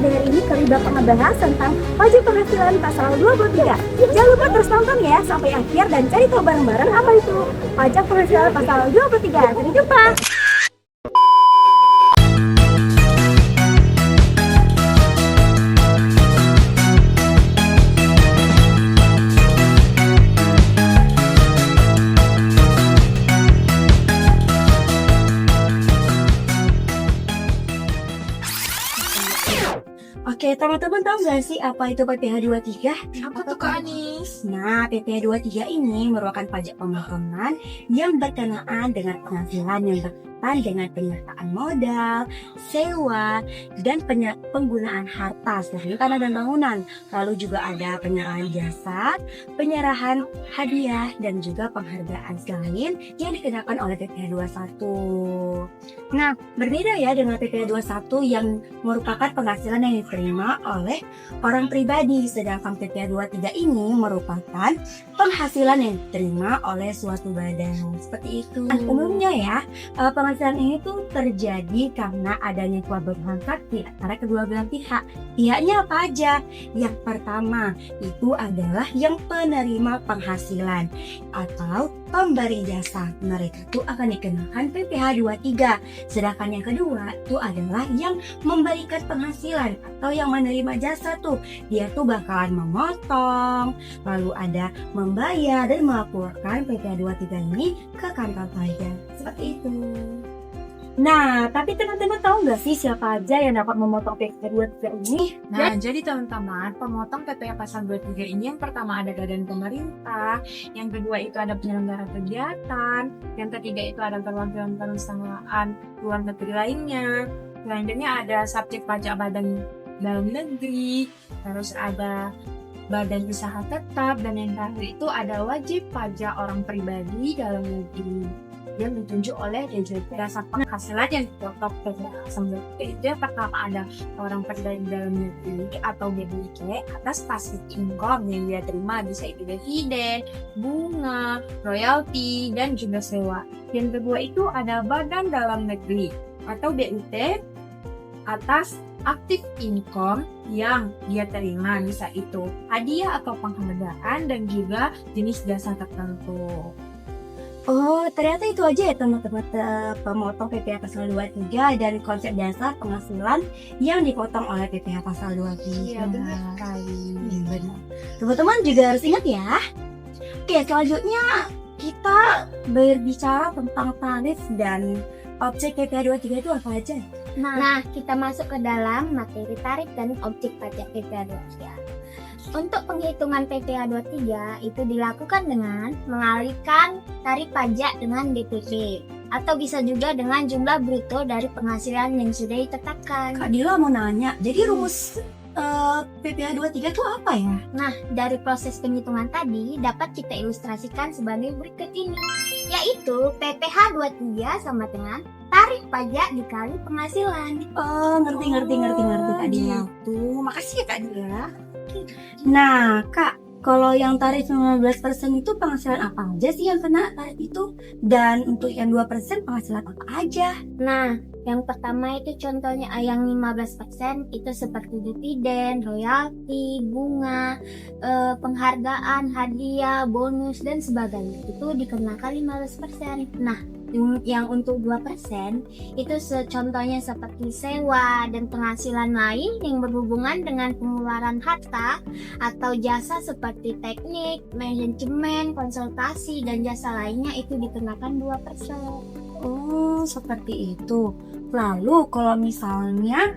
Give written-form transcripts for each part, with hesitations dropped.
pada hari ini kami bakal ngebahas tentang pajak penghasilan pasal 23. Jangan lupa terus nonton ya sampai akhir dan cari tahu bareng-bareng apa itu pajak penghasilan pasal 23. Sampai jumpa. Oke, teman-teman tahu nggak sih apa itu PPh 23? Apa tuh Kak Anis? Nah, PPh 23 ini merupakan pajak pemotongan yang berkenaan dengan penghasilan yang berkaitan dengan penyertaan modal, sewa, dan penggunaan harta seperti tanah dan bangunan. Lalu juga ada penyerahan jasa, penyerahan hadiah, dan juga penghargaan lain yang dikenakan oleh PPh 21. Nah, berbeda ya dengan PPh 21 yang merupakan penghasilan yang diterima oleh orang pribadi, sedangkan PPh 23 ini merupakan penghasilan yang diterima oleh suatu badan. Seperti itu. Umumnya ya, penghasilan ini tuh terjadi karena adanya keberhasilan di antara kedua belah pihak. Pihaknya apa aja? Yang pertama itu adalah yang penerima penghasilan atau pemberi jasa. Mereka tuh akan dikenakan PPh 23. Sedangkan yang kedua itu adalah yang memberikan penghasilan atau yang menerima jasa tuh. Dia tuh bakalan memotong, lalu ada membayar dan melaporkan PPh 23 ini ke kantor pajak. Seperti itu. Nah, tapi teman-teman tahu nggak sih siapa aja yang dapat memotong PPh 23 ini? Nah, jadi teman-teman, pemotong PPh pasal 23 ini yang pertama ada badan pemerintah, yang kedua itu ada penyelenggara kegiatan, yang ketiga itu ada perwakilan perusahaan luar negeri lainnya, selanjutnya ada subjek pajak badan dalam negeri, terus ada badan usaha tetap, dan yang terakhir itu ada wajib pajak orang pribadi dalam negeri yang ditunjuk oleh DJP. Dasar penghasilan yang dipotong PPh itu yang pertama ada orang pribadi dalam negeri atau BPJS atas passive income yang dia terima, bisa itu dividen, bunga, royalti, dan juga sewa. Yang kedua itu ada badan dalam negeri atau BUT atas active income yang dia terima, bisa itu hadiah atau penghargaan dan juga jenis jasa tertentu. Oh, ternyata itu aja ya teman-teman, pemotong PPh pasal 23 dari konsep dasar penghasilan yang dipotong oleh PPh pasal 23. Iya, benar sekali. Benar. Teman-teman juga harus ingat ya. Oke, selanjutnya kita berbicara tentang tarif dan objek PPh 23 itu apa aja? Nah, kita masuk ke dalam materi tarif dan objek pajak PPh 23. Untuk penghitungan PPh 23 itu dilakukan dengan mengalihkan tarif pajak dengan DPP atau bisa juga dengan jumlah bruto dari penghasilan yang sudah ditetapkan. Kak Dila mau nanya, jadi rumus PPh 23 itu apa ya? Nah, dari proses penghitungan tadi dapat kita ilustrasikan sebagai berikut ini, yaitu PPh 23 sama dengan tarif pajak dikali penghasilan. Oh, ngerti Kak Dila. Tuh, makasih ya Kak Dila. Nah, Kak, kalau yang tarif 15% itu penghasilan apa aja sih yang kena tarif itu? Dan untuk yang 2% penghasilan apa aja? Nah, yang pertama itu contohnya yang 15% itu seperti dividen, royalti, bunga, penghargaan, hadiah, bonus, dan sebagainya. Itu dikenakan 15%. Nah, yang untuk 2% itu contohnya seperti sewa dan penghasilan lain yang berhubungan dengan pengeluaran harta atau jasa seperti teknik, manajemen, konsultasi, dan jasa lainnya itu dikenakan 2%. Oh, seperti itu. Lalu kalau misalnya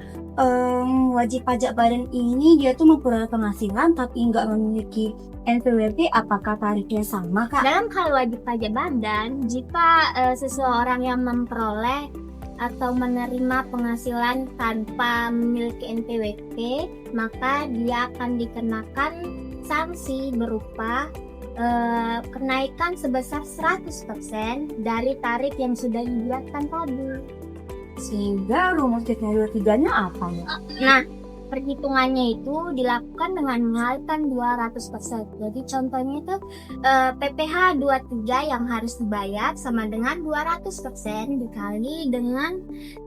wajib pajak badan ini dia tuh memperoleh penghasilan tapi nggak memiliki NPWP, apakah tarifnya sama, Kak? Dalam hal wajib pajak badan, jika seseorang yang memperoleh atau menerima penghasilan tanpa memiliki NPWP, maka dia akan dikenakan sanksi berupa kenaikan sebesar 100% dari tarif yang sudah dibuatkan tadi. Sehingga rumus PPh 23-nya apa ya? Nah, perhitungannya itu dilakukan dengan mengalihkan 200%. Jadi contohnya itu PPh 23 yang harus dibayar sama dengan 200% dikali dengan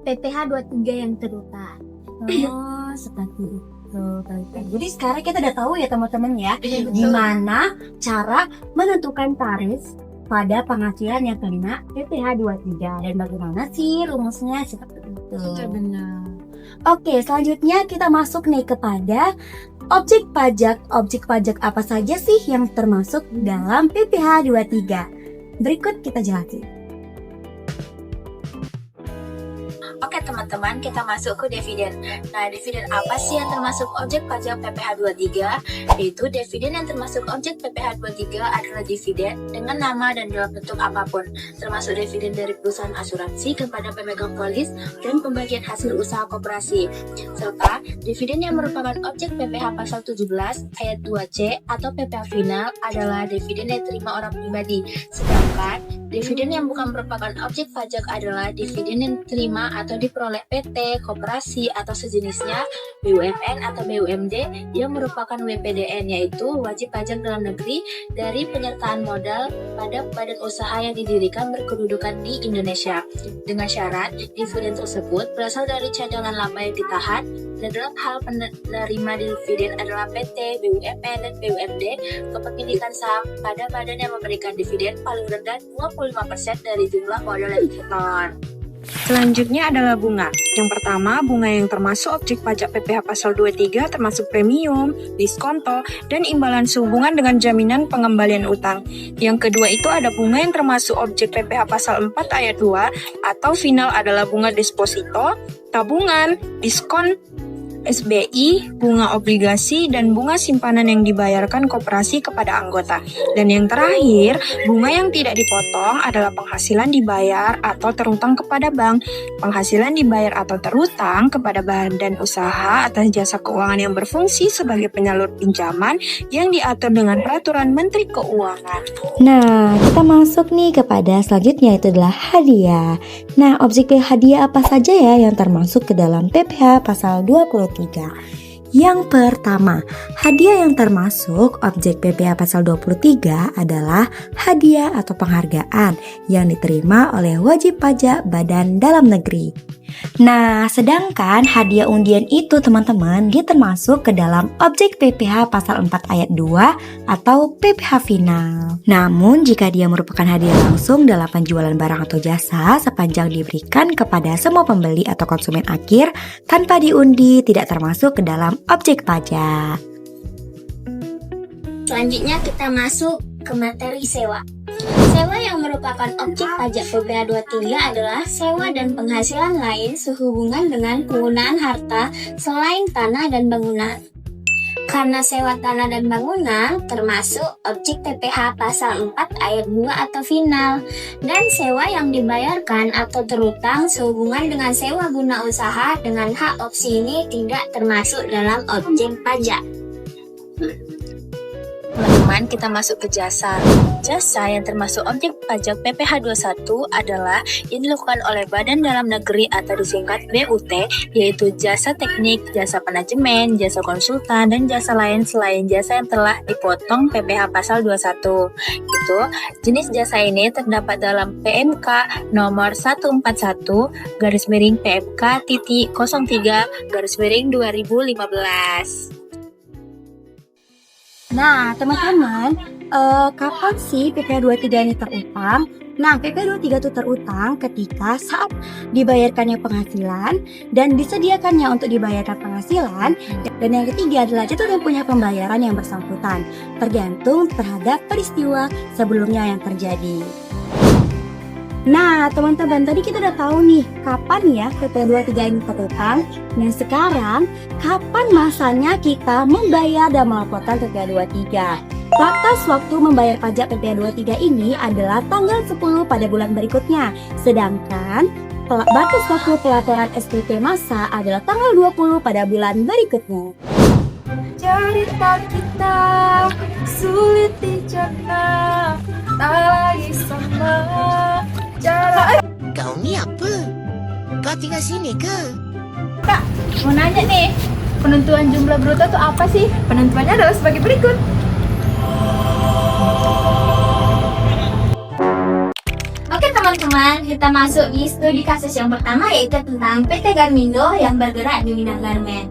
PPh 23 yang terutang. Oh, seperti itu. Jadi sekarang kita udah tahu ya teman-teman ya, gimana cara menentukan tarif pada penghasilan yang kena PPh 23 dan bagaimana sih rumusnya seperti itu. Benar. Oke, selanjutnya kita masuk nih kepada objek pajak. Objek pajak apa saja sih yang termasuk dalam PPh 23? Berikut kita jelasin. Oke teman-teman, kita masuk ke dividen. Nah, dividen apa sih yang termasuk objek pajak PPh 23? Yaitu dividen yang termasuk objek PPh 23 adalah dividen dengan nama dan dalam bentuk apapun, termasuk dividen dari perusahaan asuransi kepada pemegang polis dan pembagian hasil usaha koperasi, serta dividen yang merupakan objek PPh pasal 17 ayat 2C atau PPh final adalah dividen yang diterima orang pribadi. Sedangkan dividen yang bukan merupakan objek pajak adalah dividen yang diterima atau diperoleh PT, koperasi, atau sejenisnya, BUMN atau BUMD yang merupakan WPDN, yaitu wajib pajak dalam negeri dari penyertaan modal pada badan usaha yang didirikan berkedudukan di Indonesia. Dengan syarat, dividen tersebut berasal dari cadangan laba yang ditahan dan dalam hal penerima dividen adalah PT, BUMN, dan BUMD kepemilikan saham pada badan yang memberikan dividen paling rendah 25% dari jumlah modal yang ditahan. Selanjutnya adalah bunga. Yang pertama, bunga yang termasuk objek pajak PPh pasal 23 termasuk premium, diskonto, dan imbalan sehubungan dengan jaminan pengembalian utang. Yang kedua itu ada bunga yang termasuk objek PPh pasal 4 ayat 2 atau final adalah bunga deposito, tabungan, diskon SBI, bunga obligasi, dan bunga simpanan yang dibayarkan koperasi kepada anggota. Dan yang terakhir, bunga yang tidak dipotong adalah penghasilan dibayar atau terutang kepada bank, penghasilan dibayar atau terutang kepada badan usaha atas jasa keuangan yang berfungsi sebagai penyalur pinjaman yang diatur dengan peraturan Menteri Keuangan. Nah, kita masuk nih kepada selanjutnya, itu adalah hadiah. Nah, objek hadiah apa saja ya yang termasuk ke dalam PPh pasal 23? Yang pertama, hadiah yang termasuk objek PPh pasal 23 adalah hadiah atau penghargaan yang diterima oleh wajib pajak badan dalam negeri. Nah, sedangkan hadiah undian itu teman-teman dia termasuk ke dalam objek PPh pasal 4 ayat 2 atau PPh final. Namun jika dia merupakan hadiah langsung dalam penjualan barang atau jasa sepanjang diberikan kepada semua pembeli atau konsumen akhir tanpa diundi tidak termasuk ke dalam objek pajak. Selanjutnya kita masuk ke materi sewa. Sewa yang merupakan objek pajak PPh 23 adalah sewa dan penghasilan lain sehubungan dengan penggunaan harta selain tanah dan bangunan. Karena sewa tanah dan bangunan termasuk objek PPh pasal 4 ayat 2 atau final, dan sewa yang dibayarkan atau terutang sehubungan dengan sewa guna usaha dengan hak opsi ini tidak termasuk dalam objek pajak. Teman-teman, kita masuk ke jasa. Jasa yang termasuk objek pajak PPh 21 adalah yang dilakukan oleh Badan Dalam Negeri atau disingkat BUT, yaitu jasa teknik, jasa manajemen, jasa konsultan, dan jasa lain selain jasa yang telah dipotong PPh pasal 21. Itu jenis jasa ini terdapat dalam PMK nomor 141 /PMK.03/2015. Nah, teman-teman, kapan sih PPh 23 ini terutang? Nah, PPh 23 itu terutang ketika saat dibayarkannya penghasilan dan disediakannya untuk dibayarkan penghasilan. Dan yang ketiga adalah jatuh tempohnya pembayaran yang bersangkutan, tergantung terhadap peristiwa sebelumnya yang terjadi. Nah, teman-teman, tadi kita udah tahu nih kapan ya PPh 23 ini terutang. Nah, sekarang kapan masanya kita membayar dan melaporkan PPh 23? Batas waktu membayar pajak PPh 23 ini adalah tanggal 10 pada bulan berikutnya. Sedangkan batas waktu pelaporan SPT masa adalah tanggal 20 pada bulan berikutnya. Cerita kita sulit dicerna, tak lagi sama. Kau ni apa? Kau tinggal sini ke? Mau nanya nih, penentuan jumlah bruto itu apa sih? Penentuannya adalah sebagai berikut. Oke teman-teman, teman-teman, kita masuk di studi kasus yang pertama, yaitu tentang PT Garmindo yang bergerak di bidang garmen.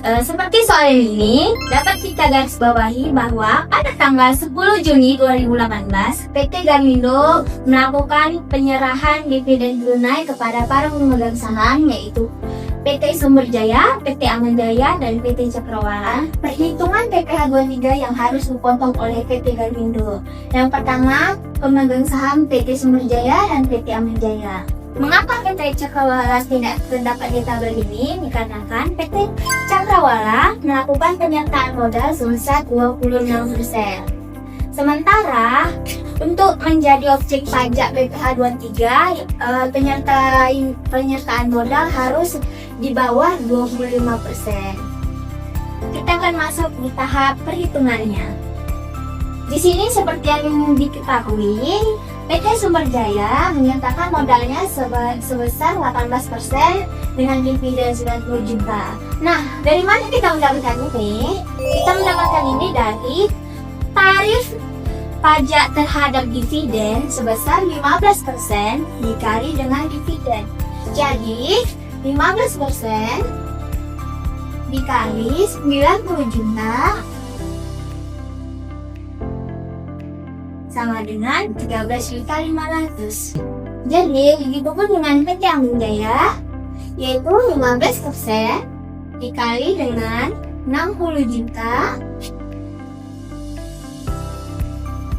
Seperti soal ini, dapat kita garis bawahi bahwa pada tanggal 10 Juni 2018, PT Garmindo melakukan penyerahan dividen tunai kepada para pemegang saham, yaitu PT Sumber Jaya, PT Aman Jaya, dan PT Cakrawala. Perhitungan PPh 23 yang harus dipotong oleh PT Garmindo. Yang pertama, pemegang saham PT Sumber Jaya dan PT Aman Jaya. Mengapa PT Cakrawala tidak terdapat di tabel ini? Dikarenakan PT Cakrawala melakukan penyertaan modal sebesar 26%. Sementara untuk menjadi objek pajak PPh 23, penyertaan modal harus di bawah 25%. Kita akan masuk di tahap perhitungannya. Di sini seperti yang diketahui, PT Sumber Jaya menyertakan modalnya sebesar 18% dengan dividen 90 juta. Nah, dari mana kita mendapatkan ini? Kita mendapatkan ini dari tarif pajak terhadap dividen sebesar 15% dikali dengan dividen. Jadi, 15% dikali 90 juta sama dengan 13.500. Jadi, begitu pun dengan PT Aman Jaya, yaitu 15% dikali dengan 60 juta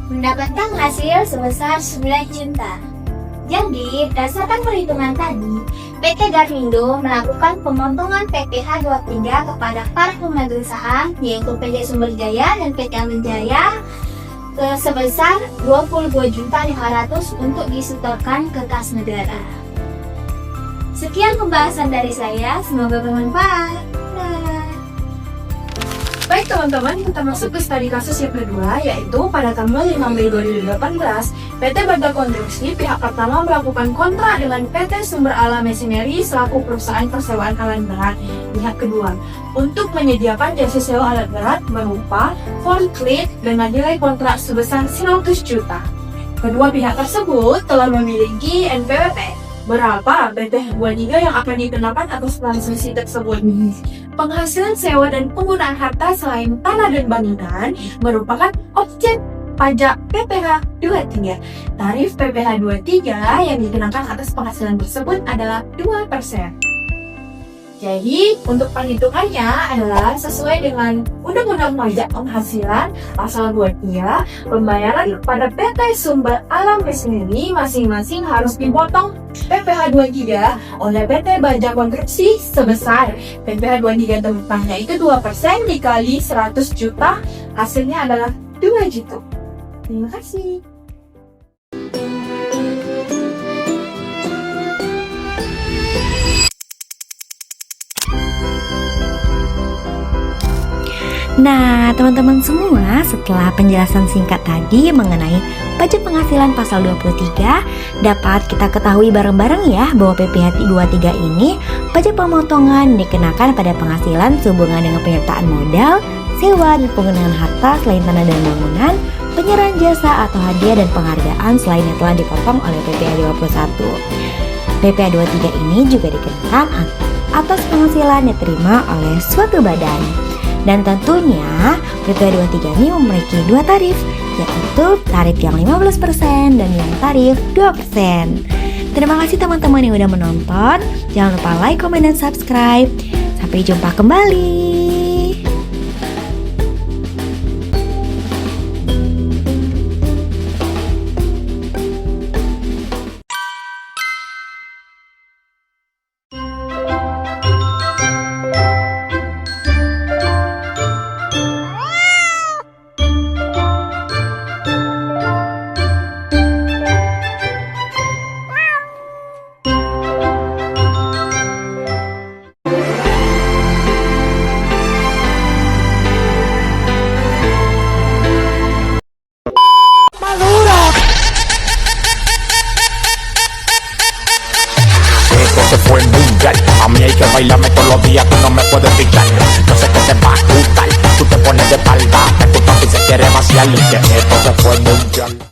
mendapatkan hasil sebesar 9 juta. Jadi, berdasarkan perhitungan tadi, PT Garmindo melakukan pemotongan PPh 23 kepada para pemegang saham, yaitu PT Sumber Jaya dan PT Aman Jaya, sebesar 22.500 untuk disetorkan ke kas negara. Sekian pembahasan dari saya, semoga bermanfaat. Baik teman-teman, kita masuk ke studi kasus yang kedua, yaitu pada tanggal 5 Mei 2018, PT Banda Konstruksi pihak pertama melakukan kontrak dengan PT Sumber Alam Machinery selaku perusahaan persewaan alat berat pihak kedua untuk menyediakan jasa sewa alat berat berupa forklift dengan nilai kontrak sebesar 100 juta. Kedua pihak tersebut telah memiliki NPWP. Berapa PPh 23 yang akan dikenakan atas transaksi tersebut? Penghasilan sewa dan penggunaan harta selain tanah dan bangunan merupakan objek pajak PPh 23. Tarif PPh 23 yang dikenakan atas penghasilan tersebut adalah 2%. Jadi, untuk perhitungannya adalah sesuai dengan Undang-Undang Pajak Penghasilan Pasal 23, pembayaran pada PT Sumber Alam Machinery masing-masing harus dipotong PPh 23 oleh PT Banda Konstruksi sebesar PPh 23 tentangnya itu 2% dikali 100 juta, hasilnya adalah 2 juta. Terima kasih. Nah, teman-teman semua, setelah penjelasan singkat tadi mengenai pajak penghasilan pasal 23, dapat kita ketahui bareng-bareng ya bahwa PPh 23 ini pajak pemotongan dikenakan pada penghasilan sehubungan dengan penyertaan modal, sewa dan penggunaan harta selain tanah dan bangunan, penyerahan jasa atau hadiah dan penghargaan selain yang telah dipotong oleh PPh 21. PPh 23 ini juga dikenakan atas penghasilan yang diterima oleh suatu badan. Dan tentunya PPh 23 ini memiliki dua tarif, yaitu tarif yang 15% dan yang tarif 2%. Terima kasih teman-teman yang udah menonton. Jangan lupa like, komen, dan subscribe. Sampai jumpa kembali. Se fue mundial, a mí hay que bailarme todos los días, tú no me puedes pichar. Yo sé que te va a gustar, tú te pones de espalda, que tu papi se quiere vaciar y que esto se fue mundial.